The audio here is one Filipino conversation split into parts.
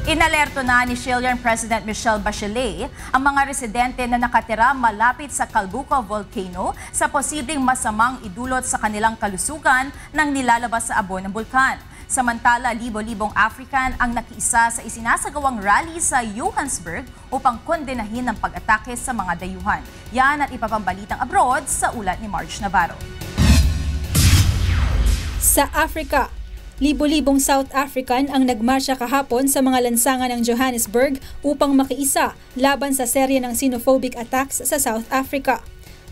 Inalerto na ni Chilean President Michelle Bachelet ang mga residente na nakatira malapit sa Calbuco Volcano sa posibleng masamang idulot sa kanilang kalusugan ng nilalabas sa abo ng bulkan. Samantala, libo-libong African ang nakiisa sa isinasagawang rally sa Johannesburg upang kondenahin ang pag-atake sa mga dayuhan. Yan at ipapambalitang abroad sa ulat ni Marge Navarro. Sa Africa, libo-libong South African ang nagmarsya kahapon sa mga lansangan ng Johannesburg upang makiisa laban sa serye ng xenophobic attacks sa South Africa.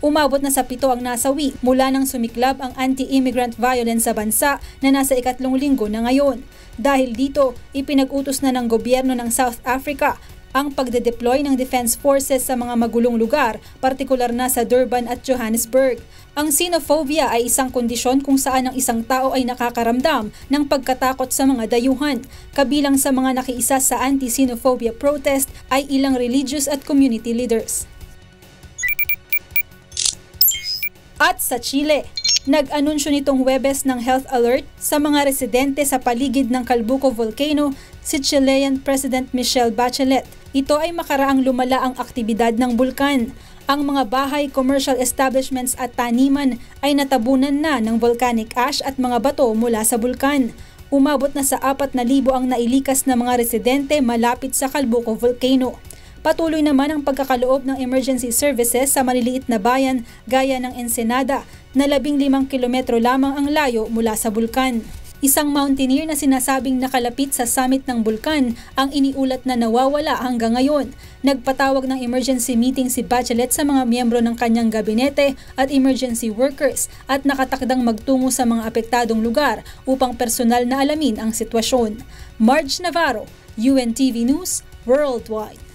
Umabot na sa 7 ang nasawi mula nang sumiklab ang anti-immigrant violence sa bansa na nasa ikatlong linggo na ngayon. Dahil dito, ipinag-utos na ng gobyerno ng South Africa ang pagde-deploy ng defense forces sa mga magulong lugar, partikular na sa Durban at Johannesburg. Ang xenophobia ay isang kondisyon kung saan ang isang tao ay nakakaramdam ng pagkatakot sa mga dayuhan. Kabilang sa mga nakiisa sa anti-xenophobia protest ay ilang religious at community leaders. At sa Chile, nag-anunsyo nitong Huwebes ng health alert sa mga residente sa paligid ng Calbuco Volcano si Chilean President Michelle Bachelet. Ito ay makaraang lumala ang aktibidad ng bulkan. Ang mga bahay, commercial establishments at taniman ay natabunan na ng volcanic ash at mga bato mula sa bulkan. Umabot na sa 4,000 ang nailikas na mga residente malapit sa Calbuco Volcano. Patuloy naman ang pagkakaloob ng emergency services sa maliliit na bayan gaya ng Ensenada na 15 kilometro lamang ang layo mula sa bulkan. Isang mountaineer na sinasabing nakalapit sa summit ng bulkan ang iniulat na nawawala hanggang ngayon. Nagpatawag ng emergency meeting si Bachelet sa mga miyembro ng kanyang gabinete at emergency workers at nakatakdang magtungo sa mga apektadong lugar upang personal na alamin ang sitwasyon. Marge Navarro, UNTV News, Worldwide.